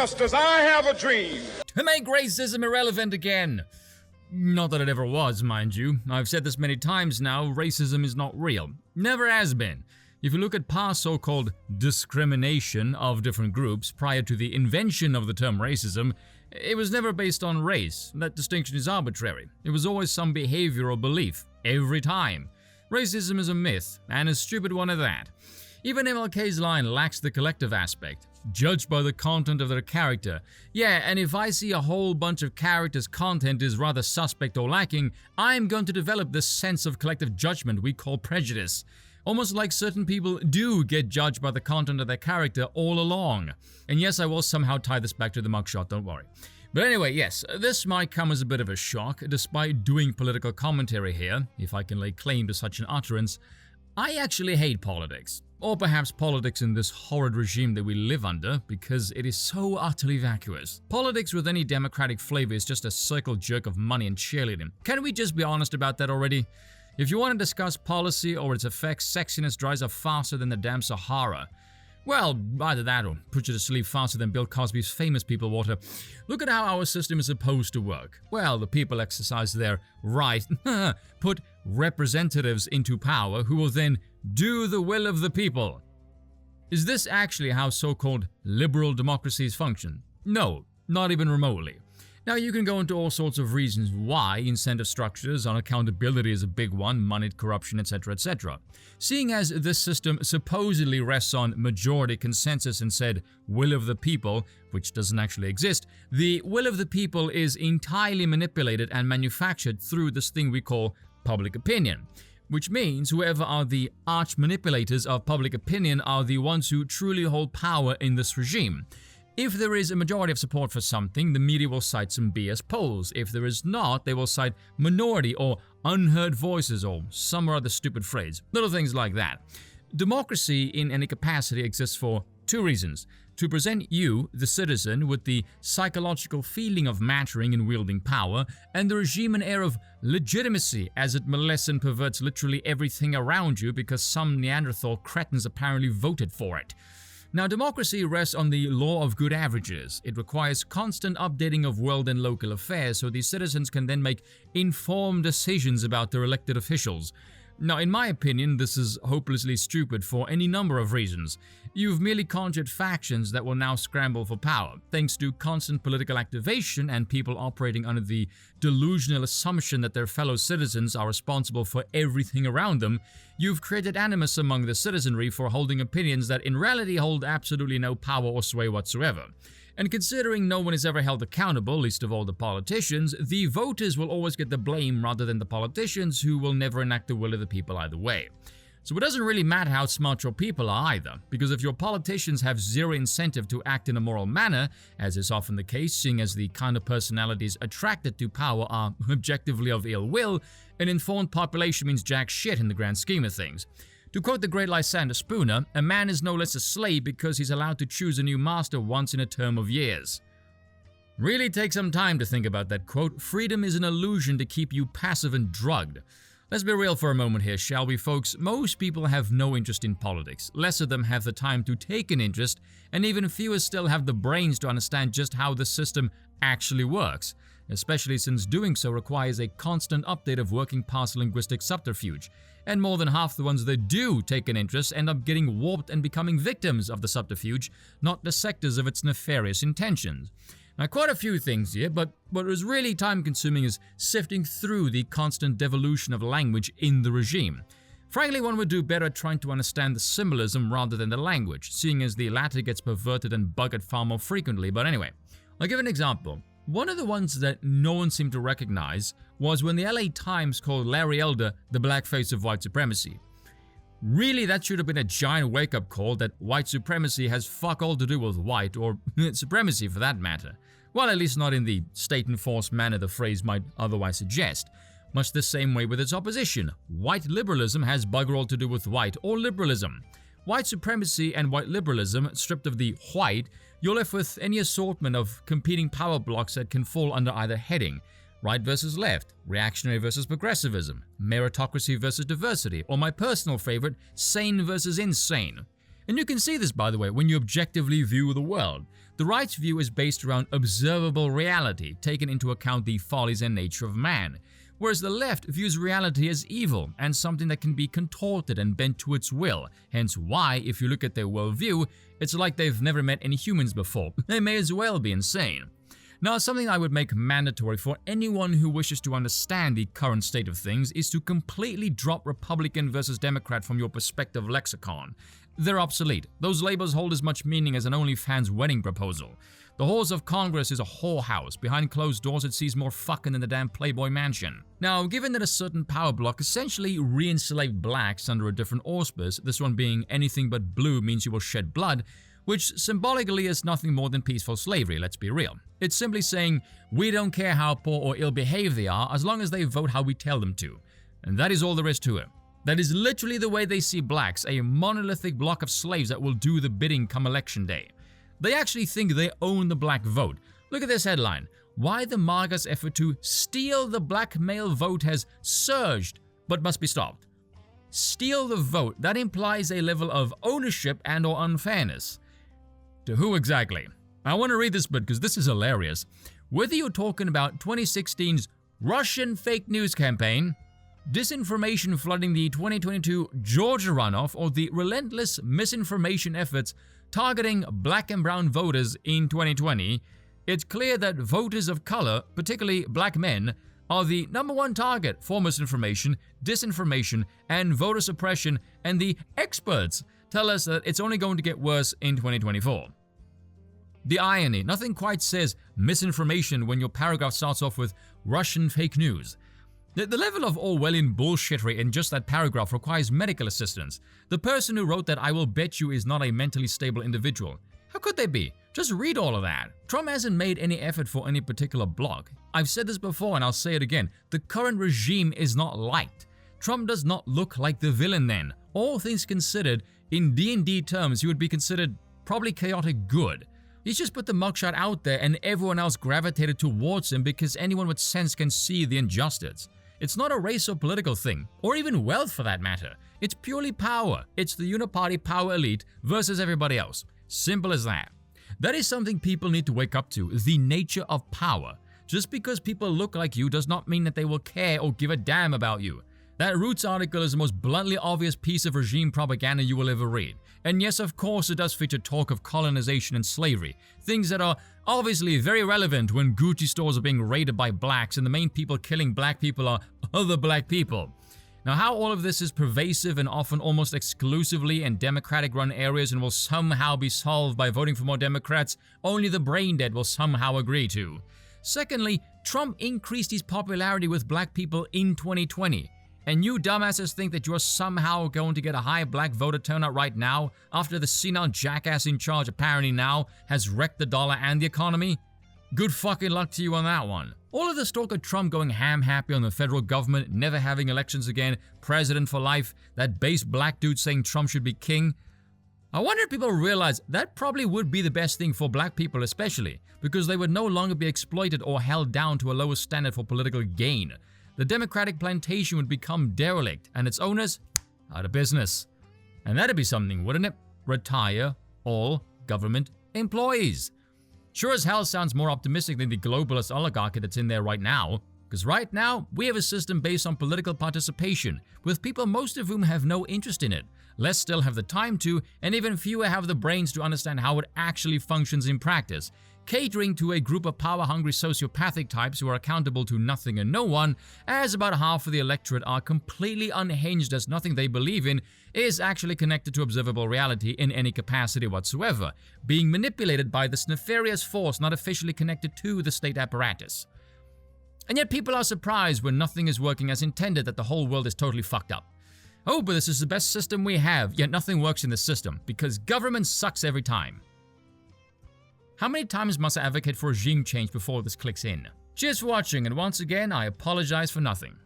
Ghostbusters, I have a dream. To make racism irrelevant again. Not that it ever was, mind you. I've said this many times now, racism is not real. Never has been. If you look at past so-called discrimination of different groups prior to the invention of the term racism, it was never based on race. That distinction is arbitrary. It was always some behavior or belief, every time. Racism is a myth, and a stupid one at that. Even MLK's line lacks the collective aspect. Judged by the content of their character. Yeah, and if I see a whole bunch of characters' content is rather suspect or lacking, I'm going to develop this sense of collective judgment we call prejudice. Almost like certain people do get judged by the content of their character all along. And yes, I will somehow tie this back to the mugshot, don't worry. But anyway, yes, this might come as a bit of a shock, despite doing political commentary here, if I can lay claim to such an utterance. I actually hate politics. Or perhaps politics in this horrid regime that we live under, because it is so utterly vacuous. Politics with any democratic flavor is just a circle jerk of money and cheerleading. Can we just be honest about that already? If you want to discuss policy or its effects, sexiness dries up faster than the damn Sahara. Well, either that or put you to sleep faster than Bill Cosby's famous people water. Look at how our system is supposed to work. Well, the people exercise their right, put representatives into power who will then do the will of the people. Is this actually how so-called liberal democracies function? No, not even remotely. Now, you can go into all sorts of reasons why incentive structures on accountability is a big one, money, corruption, etc., etc. Seeing as this system supposedly rests on majority consensus and said will of the people, which doesn't actually exist, the will of the people is entirely manipulated and manufactured through this thing we call public opinion. Which means whoever are the arch manipulators of public opinion are the ones who truly hold power in this regime. If there is a majority of support for something, the media will cite some BS polls. If there is not, they will cite minority or unheard voices or some other stupid phrase. Little things like that. Democracy in any capacity exists for two reasons. To present you, the citizen, with the psychological feeling of mattering and wielding power, and the regime an air of legitimacy as it molests and perverts literally everything around you because some Neanderthal cretins apparently voted for it. Now, democracy rests on the law of good averages. It requires constant updating of world and local affairs so these citizens can then make informed decisions about their elected officials. Now, in my opinion, this is hopelessly stupid for any number of reasons. You've merely conjured factions that will now scramble for power. Thanks to constant political activation and people operating under the delusional assumption that their fellow citizens are responsible for everything around them, you've created animus among the citizenry for holding opinions that in reality hold absolutely no power or sway whatsoever. And considering no one is ever held accountable, least of all the politicians, the voters will always get the blame rather than the politicians who will never enact the will of the people either way. So it doesn't really matter how smart your people are either, because if your politicians have zero incentive to act in a moral manner, as is often the case seeing as the kind of personalities attracted to power are objectively of ill will, an informed population means jack shit in the grand scheme of things. To quote the great Lysander Spooner, a man is no less a slave because he's allowed to choose a new master once in a term of years. Really take some time to think about that quote. Freedom is an illusion to keep you passive and drugged. Let's be real for a moment here, shall we, folks? Most people have no interest in politics. Less of them have the time to take an interest, and even fewer still have the brains to understand just how the system actually works, especially since doing so requires a constant update of working past linguistic subterfuge. And more than half the ones that do take an interest end up getting warped and becoming victims of the subterfuge, not the sectors of its nefarious intentions. Now, quite a few things here, but what was really time-consuming is sifting through the constant devolution of language in the regime. Frankly, one would do better at trying to understand the symbolism rather than the language, seeing as the latter gets perverted and buggered far more frequently. But anyway, I'll give an example. One of the ones that no one seemed to recognize was when the LA Times called Larry Elder the black face of white supremacy. Really, that should have been a giant wake-up call that white supremacy has fuck all to do with white, or supremacy for that matter. Well, at least not in the state-enforced manner the phrase might otherwise suggest. Much the same way with its opposition. White liberalism has bugger all to do with white or liberalism. White supremacy and white liberalism, stripped of the white, you're left with any assortment of competing power blocks that can fall under either heading. Right versus left, reactionary versus progressivism, meritocracy versus diversity, or my personal favorite, sane versus insane. And you can see this, by the way, when you objectively view the world. The right's view is based around observable reality, taking into account the follies and nature of man, whereas the left views reality as evil and something that can be contorted and bent to its will, hence why, if you look at their worldview, it's like they've never met any humans before. They may as well be insane. Now, something I would make mandatory for anyone who wishes to understand the current state of things is to completely drop Republican versus Democrat from your perspective lexicon. They're obsolete. Those labels hold as much meaning as an OnlyFans wedding proposal. The halls of Congress is a whorehouse. Behind closed doors, it sees more fucking than the damn Playboy Mansion. Now, given that a certain power block essentially re-enslaved blacks under a different auspice, this one being anything but blue means you will shed blood, which symbolically is nothing more than peaceful slavery, let's be real. It's simply saying, we don't care how poor or ill-behaved they are as long as they vote how we tell them to. And that is all there is to it. That is literally the way they see blacks, a monolithic block of slaves that will do the bidding come election day. They actually think they own the black vote. Look at this headline. Why the MAGA's effort to steal the black male vote has surged, but must be stopped. Steal the vote, that implies a level of ownership and or unfairness. To who exactly? I want to read this bit because this is hilarious. Whether you're talking about 2016's Russian fake news campaign, disinformation flooding the 2022 Georgia runoff, or the relentless misinformation efforts targeting black and brown voters in 2020, it's clear that voters of color, particularly black men, are the #1 target for misinformation, disinformation, and voter suppression, and the experts tell us that it's only going to get worse in 2024. The irony, nothing quite says misinformation when your paragraph starts off with Russian fake news. The level of Orwellian bullshittery in just that paragraph requires medical assistance. The person who wrote that, I will bet you, is not a mentally stable individual. How could they be? Just read all of that. Trump hasn't made any effort for any particular bloc. I've said this before and I'll say it again. The current regime is not liked. Trump does not look like the villain then. All things considered, in D&D terms, he would be considered probably chaotic good. He's just put the mugshot out there and everyone else gravitated towards him because anyone with sense can see the injustice. It's not a race or political thing, or even wealth for that matter. It's purely power. It's the uniparty power elite versus everybody else. Simple as that. That is something people need to wake up to, the nature of power. Just because people look like you does not mean that they will care or give a damn about you. That Roots article is the most bluntly obvious piece of regime propaganda you will ever read. And yes, of course, it does feature talk of colonization and slavery, things that are obviously very relevant when Gucci stores are being raided by blacks and the main people killing black people are other black people. Now, how all of this is pervasive and often almost exclusively in Democratic-run areas and will somehow be solved by voting for more Democrats, only the brain-dead will somehow agree to. Secondly, Trump increased his popularity with black people in 2020. And you dumbasses think that you're somehow going to get a high black voter turnout right now after the senile jackass in charge apparently now has wrecked the dollar and the economy? Good fucking luck to you on that one. All of this talk of Trump going ham-happy on the federal government, never having elections again, president for life, that base black dude saying Trump should be king. I wonder if people realize that probably would be the best thing for black people especially, because they would no longer be exploited or held down to a lower standard for political gain. The Democratic plantation would become derelict and its owners out of business. And that'd be something, wouldn't it? Retire all government employees. Sure as hell sounds more optimistic than the globalist oligarchy that's in there right now. Because right now, we have a system based on political participation, with people most of whom have no interest in it. Less still have the time to, and even fewer have the brains to understand how it actually functions in practice. Catering to a group of power-hungry sociopathic types who are accountable to nothing and no one, as about half of the electorate are completely unhinged as nothing they believe in is actually connected to observable reality in any capacity whatsoever, being manipulated by this nefarious force not officially connected to the state apparatus. And yet people are surprised when nothing is working as intended that the whole world is totally fucked up. Oh, but this is the best system we have, yet nothing works in the system, because government sucks every time. How many times must I advocate for regime change before this clicks in? Cheers for watching, and once again, I apologize for nothing.